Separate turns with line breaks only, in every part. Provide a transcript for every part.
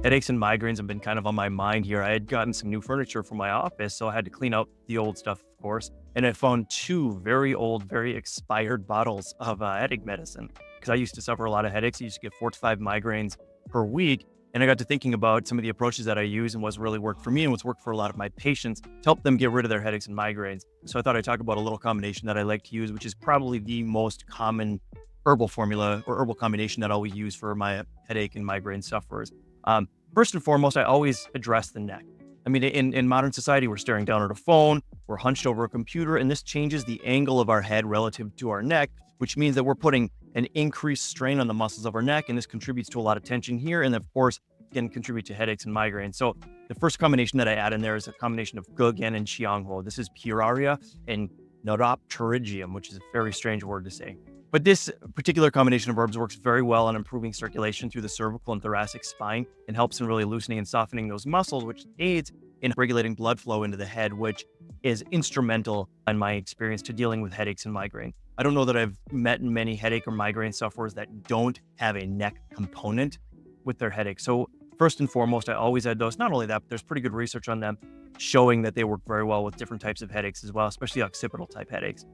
Headaches and migraines have been kind of on my mind here. I had gotten some new furniture for my office, so I had to clean out the old stuff, of course. And I found two very old, very expired bottles of headache medicine because I used to suffer a lot of headaches. I used to get 4 to 5 migraines per week. And I got to thinking about some of the approaches that I use and what's really worked for me and what's worked for a lot of my patients to help them get rid of their headaches and migraines. So I thought I'd talk about a little combination that I like to use, which is probably the most common herbal formula or herbal combination that I always use for my headache and migraine sufferers. Um, First and foremost, I always address the neck. I mean, in modern society, we're staring down at a phone, we're hunched over a computer, and this changes the angle of our head relative to our neck, which means that we're putting an increased strain on the muscles of our neck, and this contributes to a lot of tension here, and of course, can contribute to headaches and migraines. So the first combination that I add in there is a combination of Gogan and Changho. This is Puraria and Neuropterygium, which is a very strange word to say. But this particular combination of herbs works very well on improving circulation through the cervical and thoracic spine and helps in really loosening and softening those muscles, which aids in regulating blood flow into the head, which is instrumental in my experience to dealing with headaches and migraine. I don't know that I've met many headache or migraine sufferers that don't have a neck component with their headache. So first and foremost, I always add those. Not only that, but there's pretty good research on them showing that they work very well with different types of headaches as well, especially occipital type headaches.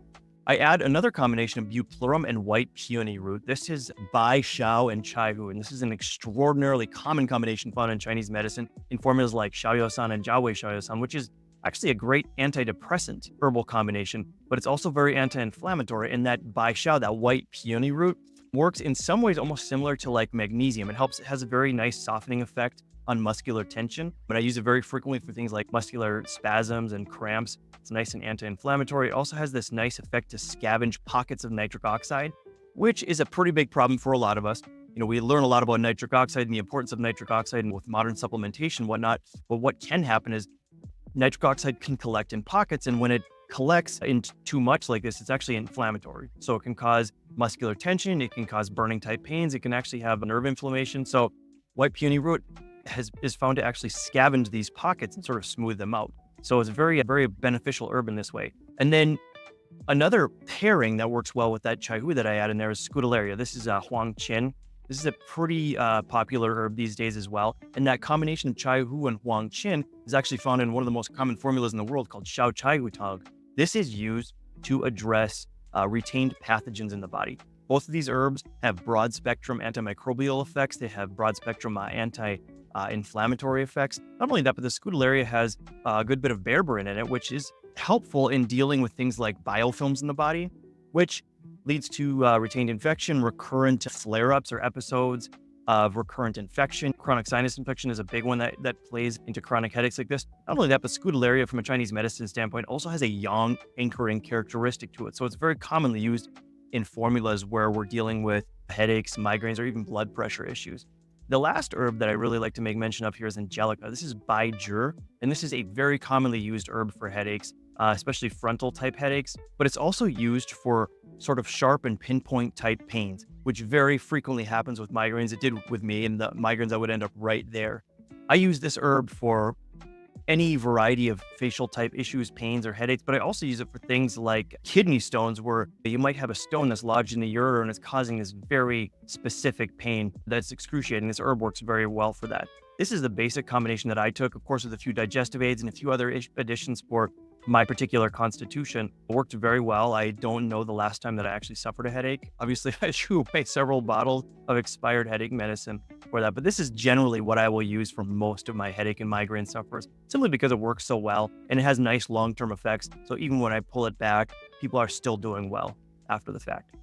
I add another combination of Bupleurum and white peony root. This is Bai Xiao and Chaihu, and this is an extraordinarily common combination found in Chinese medicine in formulas like Xiaoyusan and Jiaowei Xiaoyusan, which is actually a great antidepressant herbal combination, but it's also very anti-inflammatory. And that Bai Xiao, that white peony root, works in some ways almost similar to like magnesium. It has a very nice softening effect on muscular tension, but I use it very frequently for things like muscular spasms and cramps. It's nice and anti-inflammatory. It also has this nice effect to scavenge pockets of nitric oxide, which is a pretty big problem for a lot of us. You know, we learn a lot about nitric oxide and the importance of nitric oxide and with modern supplementation and whatnot. But what can happen is nitric oxide can collect in pockets, and when it collects in too much like this, it's actually inflammatory. So it can cause muscular tension, it can cause burning type pains, it can actually have nerve inflammation. So white peony root is found to actually scavenge these pockets and sort of smooth them out. So it's a very beneficial herb in this way. And then another pairing that works well with that chaihu that I add in there is scutellaria. This is huang qin. This is a pretty popular herb these days as well. And that combination of chaihu and huang qin is actually found in one of the most common formulas in the world called xiao chaihu tang. This is used to address retained pathogens in the body. Both of these herbs have broad spectrum antimicrobial effects. They have broad spectrum anti-inflammatory effects. Not only that, but the scutellaria has a good bit of berberine in it, which is helpful in dealing with things like biofilms in the body, which leads to retained infection, recurrent flare-ups or episodes of recurrent infection. Chronic sinus infection is a big one that plays into chronic headaches like this. Not only that, but scutellaria from a Chinese medicine standpoint also has a yang anchoring characteristic to it. So it's very commonly used in formulas where we're dealing with headaches, migraines, or even blood pressure issues. The last herb that I really like to make mention of here is Angelica. This is Baizhi, and this is a very commonly used herb for headaches, especially frontal type headaches, but it's also used for sort of sharp and pinpoint type pains, which very frequently happens with migraines. It did with me, and the migraines I would end up right there. I use this herb for any variety of facial type issues, pains, or headaches, but I also use it for things like kidney stones, where you might have a stone that's lodged in the ureter and it's causing this very specific pain that's excruciating. This herb works very well for that. This is the basic combination that I took, of course, with a few digestive aids and a few other additions for my particular constitution. It worked very well. I don't know the last time that I actually suffered a headache. Obviously, I threw away several bottles of expired headache medicine for that, but this is generally what I will use for most of my headache and migraine sufferers, simply because it works so well and it has nice long-term effects. So even when I pull it back, people are still doing well after the fact.